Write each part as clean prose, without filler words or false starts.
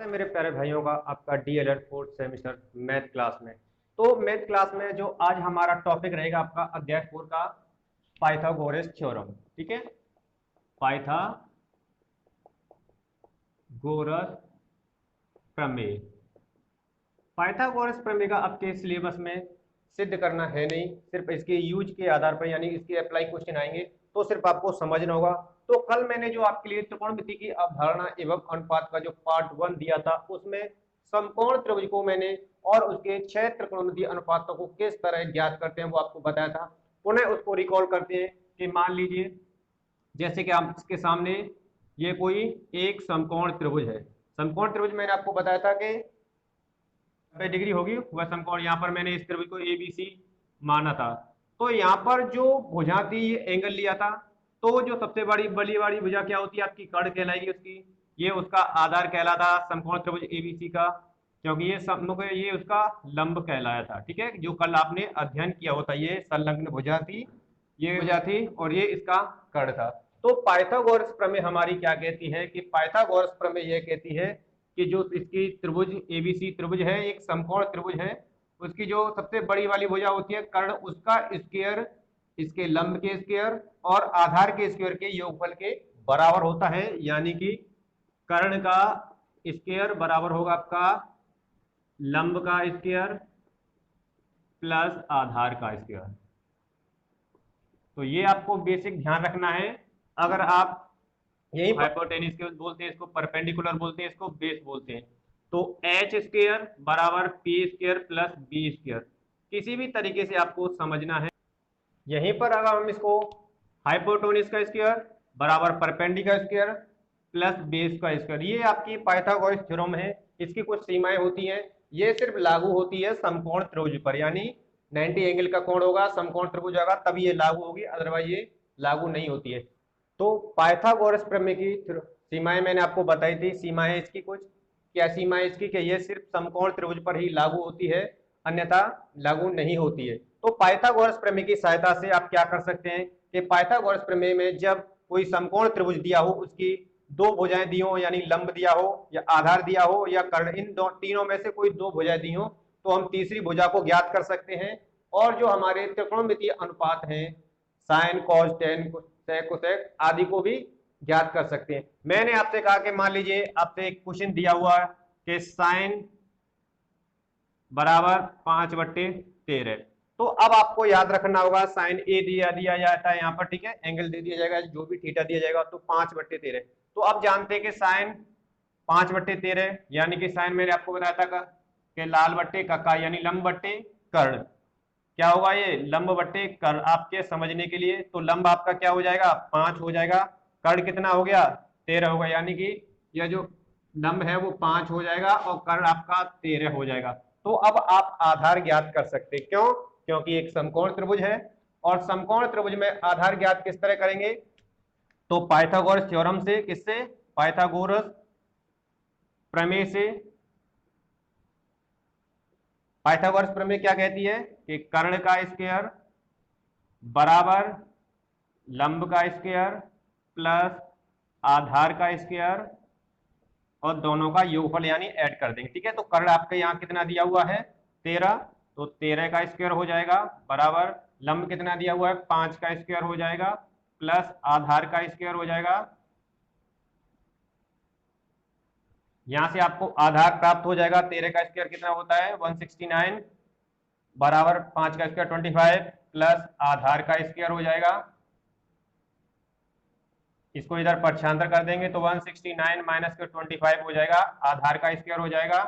मेरे प्यारे भाइयों का आपका DElEd fourth semester math class में। तो मैथ क्लास में जो आज हमारा टॉपिक रहेगा आपका अध्याय 4 का पाइथागोरस थ्योरम। ठीक है, पाइथागोरस प्रमेय। पाइथागोरस प्रमेय का आपके सिलेबस में सिद्ध करना है नहीं, सिर्फ इसके यूज के आधार पर यानी इसके अप्लाई क्वेश्चन आएंगे तो सिर्फ आपको समझना होगा। तो कल मैंने जो आपके लिए त्रिकोणमिति की अवधारणा एवं अनुपात का जो पार्ट 1 दिया था उसमें समकोण त्रिभुज को मैंने और उसके 6 त्रिकोणमितीय अनुपातों को किस तरह ज्ञात करते हैं वो आपको बताया था। पुनः उसको रिकॉल करते हैं कि मान लीजिए जैसे कि आपके सामने ये कोई एक समकोण त्रिभुज है। समकोण त्रिभुज मैंने आपको बताया था कि 90 डिग्री होगी वह समकोण। यहाँ पर मैंने इस त्रिभुज को ABC माना था। तो यहाँ पर जो भुजा थी ये एंगल लिया था। तो जो सबसे बड़ी भुजा क्या होती है आपकी, कर्ण कहलाएगी उसकी। ये उसका आधार कहलाता समकोण त्रिभुज ABC का, क्योंकि ये उसका लंब कहलाया था। ठीक है, जो कल आपने अध्ययन किया होता, ये संलग्न भुजा थी, ये भुजा थी और ये इसका कर्ण था। तो पाइथागोरस प्रमेय हमारी क्या कहती है कि पाइथागोरस प्रमेय यह कहती है कि जो इसकी त्रिभुज ABC त्रिभुज है, एक समकोण त्रिभुज है, उसकी जो सबसे बड़ी वाली भुजा होती है कर्ण, उसका स्क्वायर इसके लंब के स्क्वायर और आधार के स्क्वायर के योगफल के बराबर होता है। यानी कि कर्ण का स्क्वायर बराबर होगा आपका लंब का स्क्वायर प्लस आधार का स्क्वायर। तो ये आपको बेसिक ध्यान रखना है। अगर आप यही हाइपोटेन्यूज के बोलते हैं, इसको परपेंडिकुलर बोलते हैं, इसको बेस बोलते हैं। तो एच स्क्वायर बराबर p square plus b square, किसी भी तरीके से आपको समझना है। यहीं पर अगर हम इसको हाइपोटेन्यूज का स्क्वायर बराबर परपेंडिकुलर स्क्वायर प्लस बेस का स्क्वायर, ये आपकी पाइथागोरस थ्योरम है। इसकी कुछ सीमाएं होती हैं, ये सिर्फ लागू होती है समकोण त्रिभुज पर, यानी 90 एंगल का कोण होगा, समकोण त्रिभुज होगा तब ये लागू होगी, अदरवाइज ये लागू नहीं होती है। तो पाइथागोरस प्रमेय की सीमाएं मैंने आपको बताई थी। सीमाएं इसकी कुछ क्या, सीमाएं इसकी कि ये सिर्फ समकोण त्रिभुज पर ही लागू होती है, अन्यथा लागू नहीं होती है। तो पाइथागोरस प्रमेय की सहायता से आप क्या कर सकते हैं कि पाइथागोरस प्रमेय में जब कोई समकोण त्रिभुज दिया हो, उसकी दो भुजाएं दी हो, यानी लंब दिया हो या आधार दिया हो या कर्ण, इन तीनों में से कोई दो भुजाएं दी हो तो हम तीसरी भुजा को ज्ञात कर सकते हैं। और जो हमारे त्रिकोणमितीय अनुपात हैं, sine cos tan sec cosec आदि को भी ज्ञात कर सकते हैं। मैंने आपसे कहा कि मान लीजिए आपसे एक क्वेश्चन दिया हुआ है कि साइन बराबर 5/13, तो अब आपको याद रखना होगा साइन ए दिया जाता है यहाँ पर। ठीक है, एंगल दे दिया जाएगा, जो भी थीटा दिया जाएगा, तो 5/13। तो अब जानते हैं कि साइन 5/13 यानी कि साइन मैंने आपको बताया था कि लाल बट्टे का यानी लंब बट्टे कर्ण, क्या होगा ये लंब बट्टे कर्ण आपके समझने के लिए। तो लंब आपका क्या हो जाएगा 5 हो जाएगा, कर्ण कितना हो गया 13 होगा, यानी कि यह जो लंब है वो 5 हो जाएगा और कर्ण आपका 13 हो जाएगा। तो अब आप आधार ज्ञात कर सकते हैं, क्यों, क्योंकि एक समकोण त्रिभुज है और समकोण त्रिभुज में आधार ज्ञात किस तरह करेंगे, तो पाइथागोरस थ्योरम से। किससे, पाइथागोरस प्रमेय से। पाइथागोरस प्रमेय क्या कहती है कि कर्ण का स्क्वायर बराबर लंब का स्क्वायर प्लस आधार का स्क्वायर और दोनों का योगफल यानी ऐड कर देंगे। ठीक है, तो कर्ण आपके यहाँ कितना दिया हुआ है 13, तो 13 का स्क्वायर हो जाएगा बराबर लंब कितना दिया हुआ है 5 का स्क्वायर हो जाएगा प्लस आधार का स्क्वायर हो जाएगा। यहां से आपको आधार प्राप्त हो जाएगा, 13 का स्क्वायर कितना होता है 169 बराबर 5 का स्क्वायर 25 प्लस आधार का स्क्वायर हो जाएगा। इसको इधर पक्षांतर कर देंगे तो 169 माइनस के 25 हो जाएगा, आधार का स्क्वायर हो जाएगा।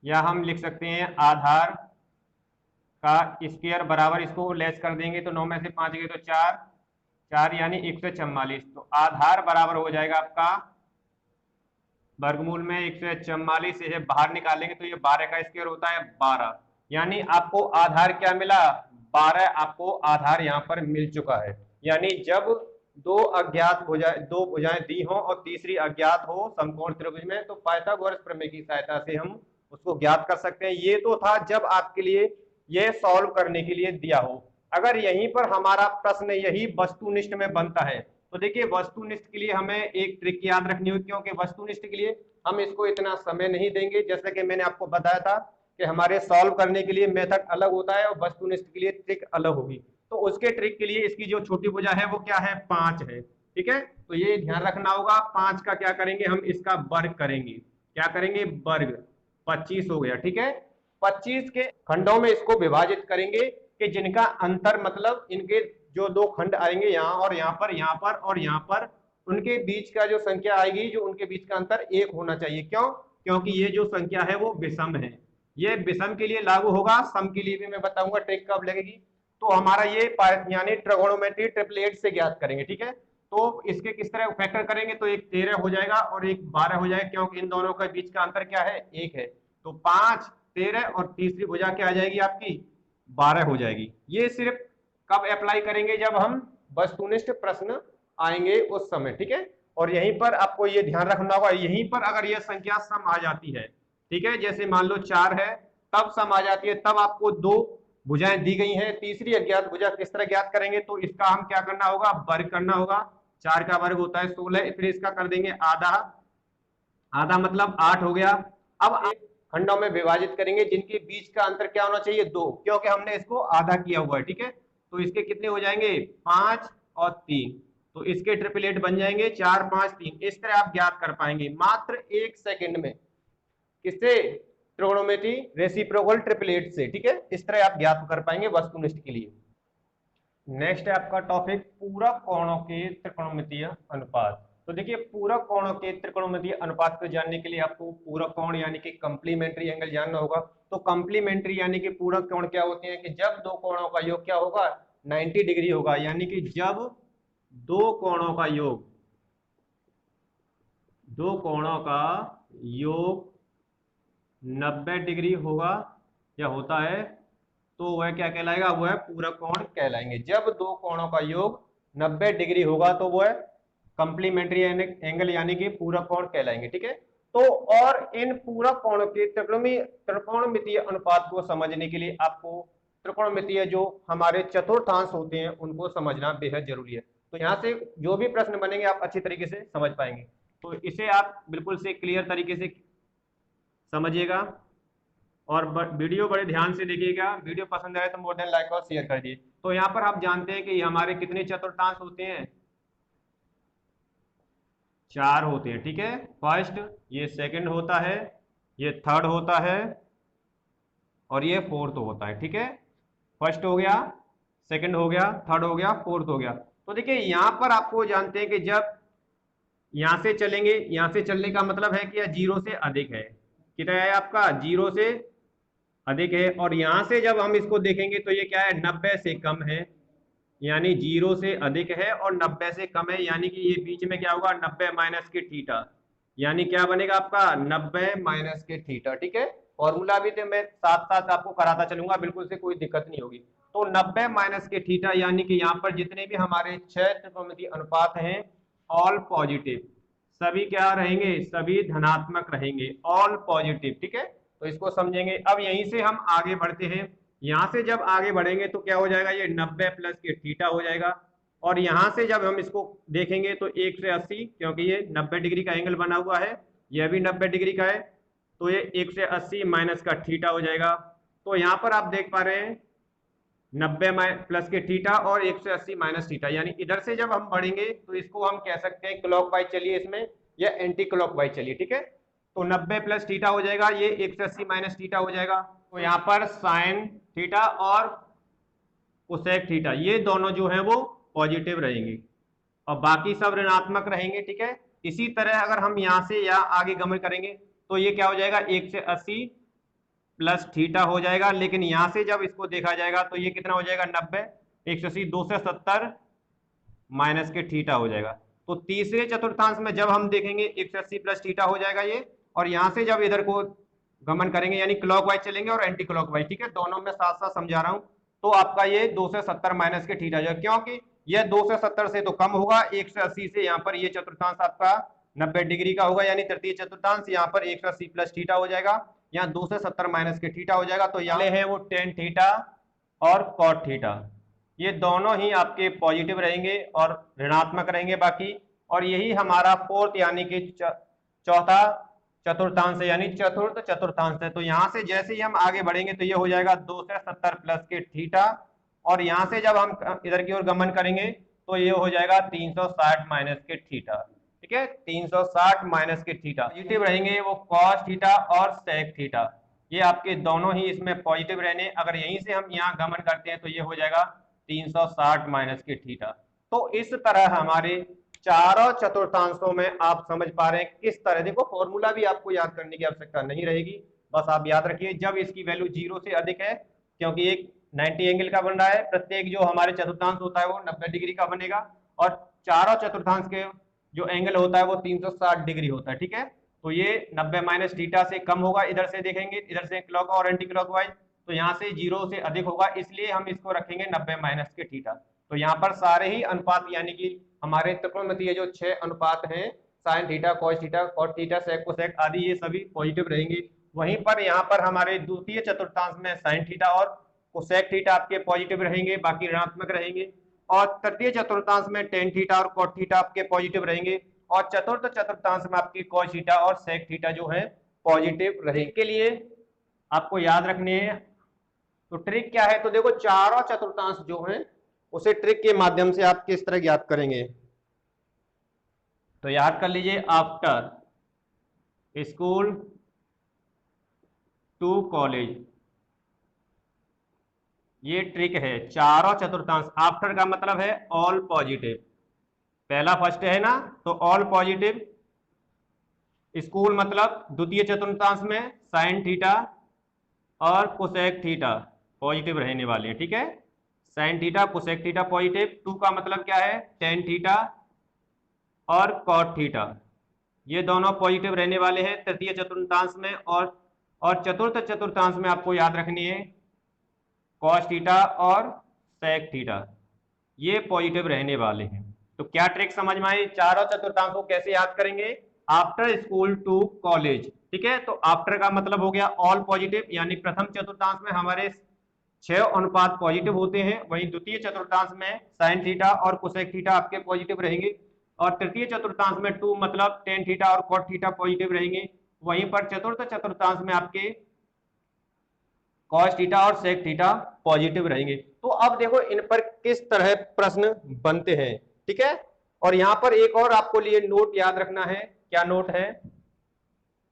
या हम लिख सकते हैं आधार का स्क्वायर बराबर, इसको लेस कर देंगे तो 9 में से 5 गए तो 4 4 यानी 144। तो आधार बराबर हो जाएगा आपका वर्गमूल में 144 से बाहर निकालेंगे तो ये 12 का स्क्वायर होता है 12, यानी आपको आधार क्या मिला 12, आपको आधार यहाँ पर मिल चुका है। यानी जब दो भुजाएं दी हो और तीसरी अज्ञात हो समकोण त्रिभुज में, तो पाइथागोरस प्रमेय की सहायता से हम उसको ज्ञात कर सकते हैं। ये तो था जब आपके लिए ये सॉल्व करने के लिए दिया हो। अगर यहीं पर हमारा प्रश्न यही वस्तुनिष्ठ में बनता है तो देखिए वस्तुनिष्ठ के लिए हमें एक ट्रिक याद रखनी होगी, क्योंकि वस्तुनिष्ठ के लिए हम इसको इतना समय नहीं देंगे। जैसा कि मैंने आपको बताया था कि हमारे सॉल्व करने के लिए मेथड अलग होता है और वस्तुनिष्ठ के लिए ट्रिक अलग होगी। तो उसके ट्रिक के लिए इसकी जो छोटी भुजा है वो क्या है, 5 है। ठीक है, तो ये ध्यान रखना होगा। 5 का क्या करेंगे, हम इसका वर्ग करेंगे। क्या करेंगे, वर्ग। 25 हो गया। ठीक है, 25 के खंडों में इसको विभाजित करेंगे कि जिनका अंतर मतलब इनके जो दो खंड आएंगे यहाँ और यहाँ पर, यहाँ पर और यहाँ पर, उनके बीच का जो संख्या आएगी, जो उनके बीच का अंतर 1 होना चाहिए। क्यों, क्योंकि ये जो संख्या है वो विषम है। ये विषम के लिए लागू होगा, सम के लिए भी मैं बताऊंगा ट्रिक कब लगेगी। तो हमारा ये यानी ट्रिगोनोमेट्री ट्रिपलेट से ज्ञात करेंगे। ठीक है, तो इसके किस तरह फैक्टर करेंगे, तो एक 13 हो जाएगा और एक 12 हो जाएगा, क्योंकि इन दोनों के बीच का अंतर क्या है, 1 है। तो 5, 13 और तीसरी भुजा क्या आ जाएगी आपकी, 12 हो जाएगी। ये सिर्फ कब अप्लाई करेंगे, जब हम वस्तुनिष्ठ प्रश्न आएंगे उस समय। ठीक है, और यहीं पर आपको ये ध्यान रखना होगा, यहीं पर अगर यह संख्या सम आ जाती है, ठीक है, जैसे मान लो 4 है, तब सम आ जाती है, तब आपको 2 भुजाएं दी गई हैं, तीसरी अज्ञात भुजा किस तरह ज्ञात करेंगे, तो इसका हम क्या करना होगा, वर्ग करना होगा। 4 का वर्ग होता है 16, फिर इसका कर देंगे आधा, आधा मतलब 8 हो गया। अब खंडों में विभाजित करेंगे जिनके बीच का अंतर क्या होना चाहिए, 2, क्योंकि हमने इसको आधा किया हुआ है। ठीक है, तो इसके कितने हो जाएंगे, 5 और 3, तो इसके ट्रिपलेट बन जाएंगे 4, 5, 3। इस तरह आप ज्ञात कर पाएंगे मात्र 1 सेकंड में। किससे, ट्रिगोनोमेट्री रेसिप्रोकल ट्रिपलेट से। ठीक है, इस तरह आप ज्ञात कर पाएंगे वस्तुनिष्ठ के लिए। नेक्स्ट है आपका टॉपिक पूरक कोणों के त्रिकोणमितीय अनुपात। तो देखिए पूरक कोणों के त्रिकोणमितीय अनुपात को जानने के लिए आपको पूरक कोण यानी कि कंप्लीमेंट्री एंगल जानना होगा। तो कंप्लीमेंट्री यानी कि पूरक कोण क्या होते हैं, कि जब दो कोणों का योग क्या होगा, 90 डिग्री होगा। यानी कि जब दो कोणों का योग, दो कोणों का योग 90 डिग्री होगा या होता है, तो वह क्या कहलाएगा, वह पूरक कोण कहलाएंगे। जब दो कोणों का योग 90 डिग्री होगा तो वह कंप्लीमेंट्री एंगल यानी कि पूरक कोण कहलाएंगे। ठीक है, तो और इन पूरक कोणों के त्रिकोणमितीय अनुपात को समझने के लिए आपको त्रिकोणमितीय जो हमारे चतुर्थांश होते हैं उनको समझना बेहद जरूरी है। तो यहाँ से जो भी प्रश्न बनेंगे आप अच्छी तरीके से समझ पाएंगे। तो इसे आप बिल्कुल से क्लियर तरीके से समझिएगा और वीडियो बड़े ध्यान से देखिएगा। वीडियो पसंद आए तो मोर देन लाइक और शेयर कर दिए। तो यहाँ पर आप जानते हैं कि हमारे कितने चतुर्थांश होते हैं, 4 होते हैं। ठीक है, फर्स्ट, ये सेकंड होता है, ये थर्ड होता है और ये फोर्थ होता है। ठीक है, फर्स्ट हो गया, सेकंड हो गया, थर्ड हो गया, फोर्थ हो गया। तो देखिए यहाँ पर आपको जानते हैं कि जब यहाँ से चलेंगे, यहाँ से चलने का मतलब है कि यह 0 से अधिक है। कितना है आपका, 0 से अधिक है। और यहां से जब हम इसको देखेंगे तो ये क्या है, 90 से कम है। यानी 0 से अधिक है और 90 से कम है, यानी कि ये बीच में क्या होगा, 90 माइनस के थीटा। यानी क्या बनेगा आपका, 90 माइनस के थीटा। ठीक है, फॉर्मूला भी तो मैं साथ साथ आपको कराता चलूंगा, बिल्कुल से कोई दिक्कत नहीं होगी। तो 90 माइनस के थीटा, यानी कि यहाँ पर जितने भी हमारे 6 त्रिकोणमितीय अनुपात हैं, ऑल पॉजिटिव, सभी क्या रहेंगे, सभी धनात्मक रहेंगे, ऑल पॉजिटिव। ठीक है, तो इसको समझेंगे। अब यहीं से हम आगे बढ़ते हैं। यहां से जब आगे बढ़ेंगे तो क्या हो जाएगा, ये 90 प्लस के थीटा हो जाएगा। और यहां से जब हम इसको देखेंगे तो 1 से 80, क्योंकि ये 90 डिग्री का एंगल बना हुआ है, यह भी 90 डिग्री का है, तो ये 1 से 80 माइनस का थीटा हो जाएगा। तो यहाँ पर आप देख पा रहे हैं 90 प्लस के थीटा और 180 माइनस थीटा, यानी इधर से जब हम बढ़ेंगे तो इसको हम कह सकते हैं क्लॉकवाइज चलिए इसमें, या एंटी क्लॉकवाइज चलिए। ठीक है, तो 90 प्लस थीटा हो जाएगा, ये 180 माइनस थीटा हो जाएगा। तो यहाँ पर साइन थीटा और कोसेक थीटा, ये दोनों जो है वो पॉजिटिव रहेंगे और बाकी सब ऋणात्मक रहेंगे। ठीक है, इसी तरह अगर हम यहाँ से या आगे गमन करेंगे तो ये क्या हो जाएगा, 1 से 80 प्लस थीटा हो जाएगा। लेकिन यहां से जब इसको देखा जाएगा तो ये कितना हो जाएगा, 90, 180, 2 से 70 माइनस के थीटा हो जाएगा। तो तीसरे चतुर्थांश में जब हम देखेंगे 180 प्लस थीटा हो जाएगा ये, और यहां से जब इधर को गमन करेंगे यानी क्लॉकवाइज चलेंगे और एंटी क्लॉकवाइज, ठीक है, दोनों में साथ साथ समझा रहा हूं, तो आपका ये 2 से 70 माइनस के थीटा जाएगा, क्योंकि यह 2 से 70 से तो कम होगा, 180 से यहाँ पर ये चतुर्थांश आपका 90 डिग्री का होगा, यानी तृतीय चतुर्थांश यहाँ पर 180 प्लस थीटा हो जाएगा, यहाँ 2 से 70 माइनस के थीटा हो जाएगा। तो यहाँ है वो टेन थीटा और कॉट थीटा। ये दोनों ही आपके पॉजिटिव रहेंगे और ऋणात्मक रहेंगे बाकी। और यही हमारा फोर्थ यानी कि चौथा चतुर्थांश है, यानी चतुर्थ चतुर्थांश है। तो यहाँ से जैसे ही हम आगे बढ़ेंगे तो ये हो जाएगा 270 प्लस के थीटा, और यहाँ से जब हम इधर की ओर गमन करेंगे तो ये हो जाएगा 360 माइनस के थीटा। ठीक है, 360 माइनस के थीटा पॉजिटिव रहेंगे वो कॉस थीटा और सेक थीटा, ये आपके दोनों ही इसमें पॉजिटिव रहने। अगर यहीं से हम यहाँ गमन करते हैं तो ये हो जाएगा 360 माइनस के थीटा। तो इस तरह हमारे चारों चतुर्थांशों में आप समझ पा रहे हैं किस तरह। देखो फॉर्मूला भी आपको याद करने की आवश्यकता नहीं रहेगी, बस आप याद रखिए जब इसकी वैल्यू 0 से अधिक है, क्योंकि एक 90 एंगल का बन रहा है, प्रत्येक जो हमारे चतुर्थांश होता है वो 90 डिग्री का बनेगा, और चारों चतुर्थांश के जो एंगल होता है वो 360 डिग्री होता है। ठीक है, तो ये 90 माइनस थीटा से कम होगा, इधर से देखेंगे, इधर से क्लॉक और एंटी क्लॉकवाइज, तो यहाँ से 0 से अधिक होगा, इसलिए हम इसको रखेंगे 90 माइनस के थीटा। तो यहाँ पर सारे ही अनुपात यानी कि हमारे त्रिकोणमितीय जो 6 अनुपात हैं, sine theta, cos theta, cot theta, sec cosec आदि, ये सभी पॉजिटिव रहेंगे। वहीं पर यहाँ पर हमारे द्वितीय चतुर्थांश में साइन थीटा और कोसेक थीटा आपके पॉजिटिव रहेंगे, बाकी ऋणात्मक रहेंगे। और तृतीय चतुर्थांश में टेन थीटा और कॉट थीटा आपके पॉजिटिव रहेंगे, और चतुर्थ चतुर्थांश में आपकी कॉस थीटा और सेक थीटा जो है पॉजिटिव रहेंगे। के लिए आपको याद रखने हैं, तो ट्रिक क्या है, तो देखो चारों चतुर्थांश जो है उसे ट्रिक के माध्यम से आप किस तरह ज्ञात करेंगे। तो याद कर लीजिए, आफ्टर स्कूल टू कॉलेज, ये ट्रिक है। चारों चतुर्थांश, आफ्टर का मतलब है ऑल पॉजिटिव, पहला फर्स्ट है ना, तो ऑल पॉजिटिव। स्कूल मतलब द्वितीय चतुर्थांश में साइन थीटा और कोसेक थीटा पॉजिटिव रहने वाले हैं। ठीक है, sine theta cosec theta positive. Two का मतलब क्या है, टेन थीटा और कॉट थीटा, ये दोनों पॉजिटिव रहने वाले हैं तृतीय चतुर्थांश में। और चतुर्थ चतुर्थांश में आपको याद रखनी है कॉस थीटा और सेक थीटा, ये पॉजिटिव रहने वाले हैं। तो क्या ट्रिक समझ में आई, चारों चतुर्थांश को कैसे याद करेंगे, आफ्टर स्कूल टू कॉलेज। ठीक है, तो आफ्टर का मतलब हो गया ऑल पॉजिटिव, यानी प्रथम चतुर्थांश में हमारे 6 अनुपात पॉजिटिव होते हैं, वहीं द्वितीय चतुर्थांश में साइन थीटा और कोसेक थीटा आपके पॉजिटिव रहेंगे, और तृतीय चतुर्थांश में 2 मतलब टेन थीटा और कॉट थीटा पॉजिटिव रहेंगे। वहीं पर चतुर्थ चतुर्थांश में आपके कॉस थीटा और सेक थीटा पॉजिटिव रहेंगे। तो अब देखो इन पर किस तरह प्रश्न बनते हैं। ठीक है, और यहां पर एक और आपको लिए नोट याद रखना है, क्या नोट है,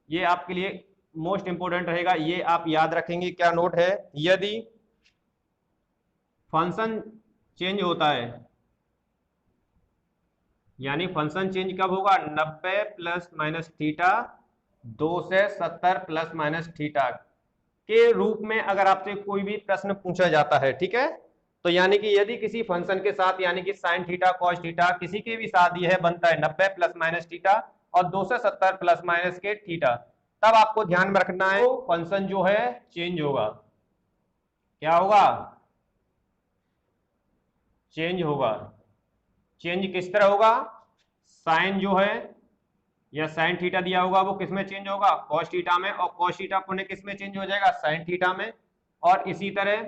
ये आपके लिए मोस्ट इंपोर्टेंट रहेगा, ये आप याद रखेंगे। क्या नोट है, यदि फंक्शन चेंज होता है, यानी फंक्शन चेंज कब होगा, 90 plus minus theta 270 plus minus theta के रूप में अगर आपसे कोई भी प्रश्न पूछा जाता है। ठीक है, तो यानी कि यदि किसी फंक्शन के साथ यानी कि साइन थीटा कॉस थीटा किसी के भी साथ यह बनता है 90 प्लस माइनस थीटा और 270 प्लस माइनस के थीटा, तब आपको ध्यान में रखना है तो फंक्शन जो है चेंज होगा। क्या होगा, चेंज होगा। चेंज किस तरह होगा, साइन जो है या साइन थीटा दिया होगा वो किस में चेंज होगा, कॉस थीटा में, और कॉस थीटा पुनः किस में चेंज हो जाएगा, साइन थीटा में। और इसी तरह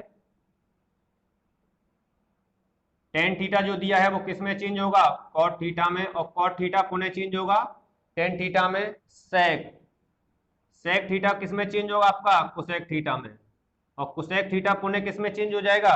टेन थीटा जो दिया है वो किस में चेंज होगा, कॉट थीटा में, और कॉट थीटा पुनः चेंज होगा टेन थीटा में। सेक सेक थीटा किस में चेंज होगा आपका, कोसेक थीटा में, और कोसेक थीटा पुनः किस में चेंज हो जाएगा,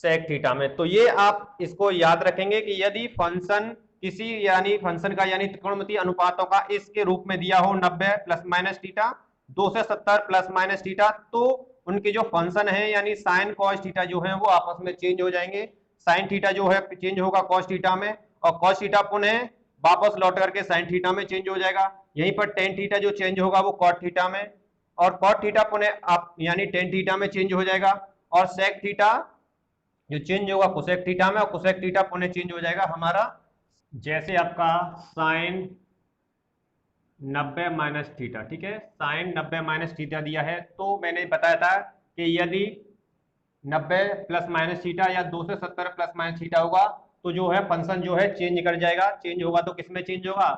सेक थीटा में। तो ये आप इसको याद रखेंगे कि यदि फंक्शन किसी यानी फंक्शन का यानी त्रिकोणमितीय अनुपातों का इसके रूप में दिया हो 90 plus minus theta 270 plus minus theta, तो उनके जो फंक्शन है यानी साइन कॉस थीटा जो है वो आपस में चेंज हो जाएंगे। साइन थीटा जो है चेंज होगा कॉस थीटा में, और कॉस थीटा पुनः वापस लौट करके साइन थीटा में चेंज हो जाएगा। यहीं पर टेन थीटा जो चेंज होगा वो कॉट थीटा में, और कॉट थीटा पुनः आप यानी टेन थीटा में चेंज हो जाएगा, और सेक थीटा जो चेंज होगा कोसेक थीटा में, और कोसेक थीटा पुनः चेंज हो जाएगा हमारा, जैसे आपका साइन 90 माइनस थीटा। ठीक है, साइन 90 माइनस थीटा दिया है, तो मैंने बताया था कि यदि 90 प्लस माइनस थीटा या 270 प्लस माइनस थीटा होगा तो जो है फंक्शन जो है चेंज कर जाएगा। चेंज होगा तो किस में चेंज होगा,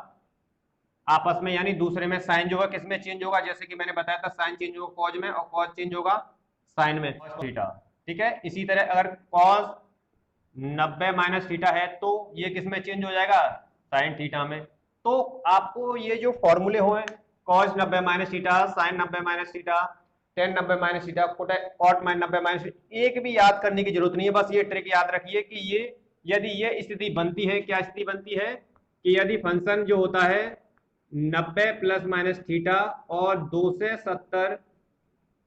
आपस में, यानी दूसरे में साइन जो है किस में चेंज होगा, जैसे कि मैंने बताया था साइन चेंज होगा कॉज में, और कॉज चेंज होगा साइन में थीटा। ठीक है। इसी तरह अगर cos 90 माइनस थीटा है तो ये किस में चेंज हो जाएगा, साइन थीटा में। तो आपको ये जो फॉर्मूले हुए cos 90 minus theta, sine 90 minus theta, tan 90 minus theta, cot 90 minus, एक भी याद करने की जरूरत नहीं है। बस ये ट्रिक याद रखिए कि ये यदि ये स्थिति बनती है, क्या स्थिति बनती है कि यदि फंक्शन जो होता है 90 प्लस माइनस थीटा और 2 से 70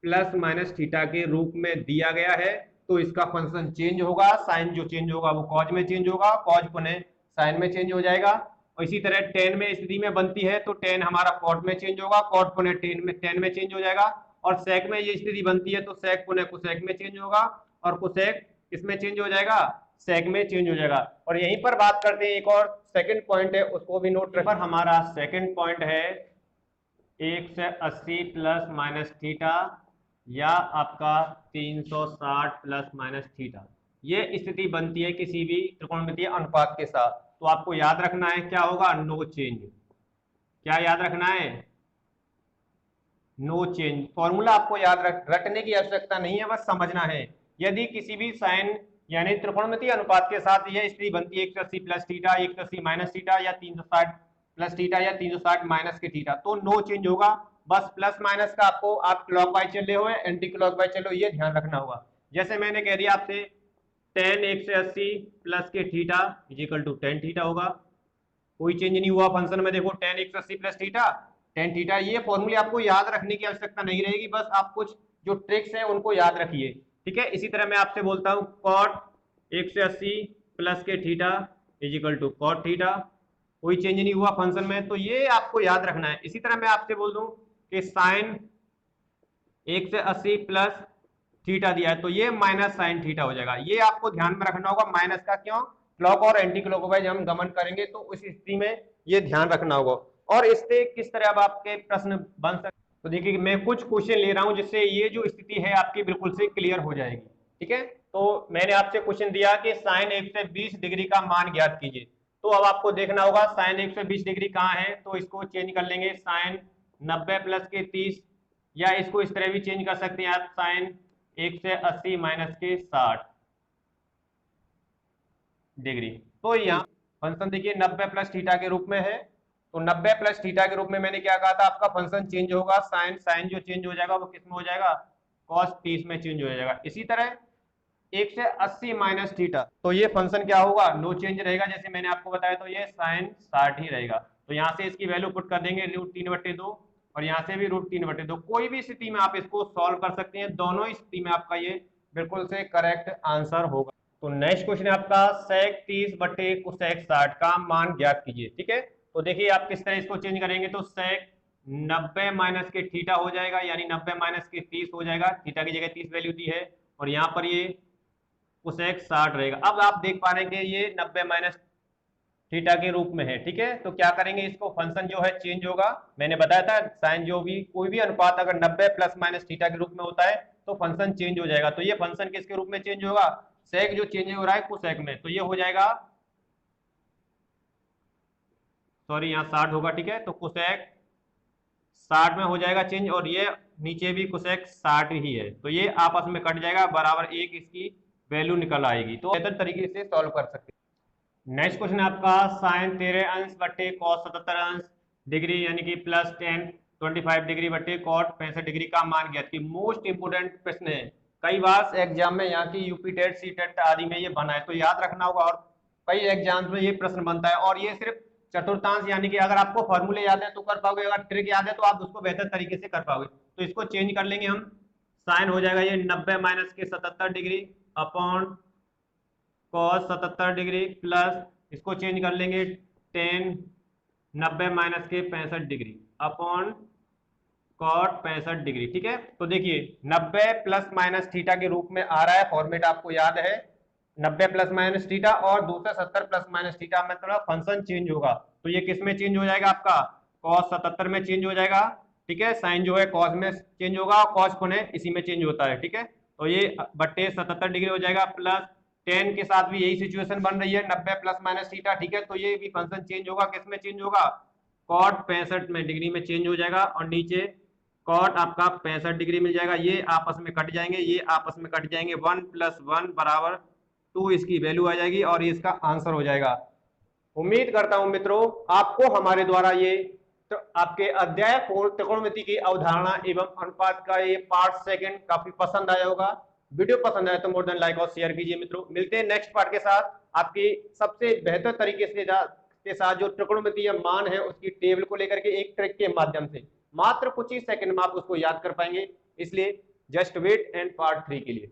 प्लस माइनस थीटा के रूप में दिया गया है, तो इसका फंक्शन चेंज होगा। साइन जो चेंज होगा वो कॉज में चेंज होगा, कॉज पुनः साइन में चेंज हो जाएगा। और इसी तरह टेन में स्थिति में बनती है तो टेन हमारा कॉट में चेंज होगा, कॉट पुनः टेन में चेंज हो जाएगा। और सेक में ये स्थिति बनती है तो सेक पुनः कुसेक में चेंज होगा, और कुसेक किसमें चेंज हो जाएगा, सेक में चेंज हो जाएगा। और यहीं पर बात करते हैं, एक और सेकंड पॉइंट है, उसको भी नोट रखिए। हमारा सेकंड पॉइंट है 180 प्लस माइनस थीटा या आपका 360 प्लस माइनस थीटा। ये स्थिति बनती है किसी भी त्रिकोणमितीय अनुपात के साथ। तो आपको याद रखना है क्या होगा, नो चेंज। क्या याद रखना है, नो चेंज। फॉर्मूला आपको याद रखने की आवश्यकता नहीं है, बस समझना है। यदि किसी भी साइन यानी त्रिकोणमितीय अनुपात के साथ यह स्थिति बनती है 180 प्लस थीटा, 180 माइनस थीटा या 360 प्लस थीटा या 360 माइनस के थीटा, तो नो चेंज होगा। बस प्लस माइनस का आपको, आप क्लॉकवाइज चल रहे हो एंटी क्लॉकवाइज चलो, ये ध्यान रखना होगा। जैसे मैंने कह दिया आपसे tan 180 प्लस के theta equal to tan theta होगा, कोई चेंज नहीं हुआ फंक्शन में। देखो tan 180 plus theta tan theta, ये फॉर्मूले आपको याद रखने की आवश्यकता नहीं रहेगी, बस आप कुछ जो ट्रिक्स है उनको याद रखिए, ठीक है। इसी तरह मैं आपसे बोलता हूं cot 180 प्लस के theta equal to cot theta, कोई चेंज नहीं हुआ फंक्शन में, तो ये आपको याद रखना है। इसी तरह मैं आपसे बोल दूं कि साइन 180 प्लस थीटा दिया है तो ये माइनस साइन थीटा हो जाएगा। ये आपको ध्यान में रखना होगा, माइनस का क्यों, क्लॉक और एंटी क्लॉकवाइज हम गमन करेंगे तो उस स्थिति में ये ध्यान रखना होगा। और इससे किस तरह अब आपके प्रश्न बन सकते, तो देखिए मैं कुछ क्वेश्चन ले रहा हूं जिससे ये जो स्थिति है आपकी बिल्कुल से क्लियर हो जाएगी, ठीक है। तो मैंने आपसे क्वेश्चन दिया कि साइन 120 डिग्री का मान ज्ञात कीजिए। तो अब आपको देखना होगा साइन 120 डिग्री कहाँ है, तो इसको चेंज कर लेंगे साइन 90 प्लस के 30, या इसको इस तरह भी चेंज कर सकते हैं आप, साइन 180 माइनस के 60 डिग्री। तो यहाँ फंक्शन देखिए 90 प्लस थीटा के रूप में है, तो 90 प्लस थीटा के रूप में मैंने क्या कहा था, आपका फंक्शन चेंज होगा, साइन साइन जो चेंज हो जाएगा वो किस में हो जाएगा, कॉस 30 में चेंज हो जाएगा। इसी तरह 180 माइनस थीटा, तो ये फंक्शन क्या होगा, नो चेंज रहेगा जैसे मैंने आपको बताया, तो ये साइन 60 ही रहेगा। तो यहाँ से इसकी वैल्यू पुट कर देंगे √3/2, और यहाँ से भी √3/2। कोई भी स्थिति में आप इसको सॉल्व कर सकते हैं, दोनों स्थिति में आपका ये बिल्कुल से करेक्ट आंसर होगा। तो नेक्स्ट क्वेश्चन है आपका सेक 30/कोसेक 60 का मान ज्ञात कीजिए, ठीक है। तो देखिए आप किस तरह इसको चेंज करेंगे, तो सेक 90 माइनस के थीटा हो जाएगा, यानी 90 माइनस के 30 हो जाएगा, थीटा की जगह 30 वैल्यू दी है, और यहाँ पर ये कोसेक 60 रहेगा। अब आप देख पा रहे हैं कि ये 90 माइनस थीटा के रूप में है, ठीक है। तो क्या करेंगे, इसको फंक्शन जो है चेंज होगा। मैंने बताया था साइन जो भी कोई भी अनुपात अगर 90 प्लस माइनस थीटा के रूप में होता है तो फंक्शन चेंज हो जाएगा। तो ये फंक्शन किसके रूप में चेंज होगा, सेक जो चेंज हो रहा है कोसेक में, तो ये हो जाएगा, सॉरी यहाँ 60 होगा, ठीक है। तो कोसेक 60 में हो जाएगा चेंज, और ये नीचे भी कोसेक 60 ही है, तो ये आपस में कट जाएगा, बराबर 1 इसकी वैल्यू निकल आएगी। तो बेहतर तरीके से सॉल्व कर सकते हैं। नेक्स्ट क्वेश्चन है आपका साइन 13 अंश बट्टे कॉस 77 अंश डिग्री यानी कि प्लस 10 25 डिग्री बट्टे कॉट 65 डिग्री का मान ज्ञात की। मोस्ट इंपोर्टेंट प्रश्न है, कई बार एग्जाम में यहाँ की यूपी टेट सी टेट आदि में ये बना है, तो याद रखना होगा। और कई एग्जाम्स में ये प्रश्न बनता है, और ये सिर्फ चतुर्थांश यानी कि अगर आपको फॉर्मूले याद है तो कर पाओगे, अगर ट्रिक याद है तो आप उसको बेहतर तरीके से कर पाओगे। तो इसको चेंज कर लेंगे हम, साइन हो जाएगा ये 90 माइनस के 77 degree upon cos 77 degree, plus इसको चेंज कर लेंगे टेन 90 माइनस के 65 डिग्री अपॉन कॉट 65 डिग्री, ठीक है। तो देखिए 90 प्लस माइनस थीटा के रूप में आ रहा है, फॉर्मेट आपको याद है 90 प्लस माइनस थीटा, और दूसरा 70 प्लस माइनस थीटा में थोड़ा फंक्शन चेंज होगा, तो ये किस में चेंज हो जाएगा, आपका कॉस 77 में चेंज हो जाएगा, ठीक है। साइन जो है कॉस में चेंज होगा, और कॉस पुनः इसी में चेंज होता है, ठीक है। तो ये बट्टे 77 डिग्री हो जाएगा, प्लस 10 के साथ भी यही सिचुएशन बन रही है 90 प्लस माइनस थीटा, ठीक है। तो ये भी फंक्शन चेंज होगा, किस में चेंज होगा, कॉट 65 में डिग्री में चेंज हो जाएगा, और नीचे कॉट आपका 65 डिग्री मिल जाएगा, ये आपस में कट जाएंगे, ये आपस में कट जाएंगे, 1 + 1 बराबर 2 इसकी वैल्यू आ जाएगी और ये इसका आंसर हो जाएगा। उम्मीद करता हूं मित्रों आपको हमारे द्वारा ये तो आपके अध्याय 4 त्रिकोणमिति की अवधारणा एवं अनुपात का ये पार्ट सेकंड काफी पसंद आया होगा। वीडियो पसंद आया तो मोर देन लाइक और शेयर कीजिए मित्रों। मिलते हैं नेक्स्ट पार्ट के साथ आपकी सबसे बेहतर तरीके से के साथ जो त्रिकोणमितीय मान है उसकी टेबल को लेकर के एक ट्रिक के माध्यम से मात्र कुछ ही सेकंड में आप उसको याद कर पाएंगे। इसलिए जस्ट वेट एंड पार्ट 3 के लिए।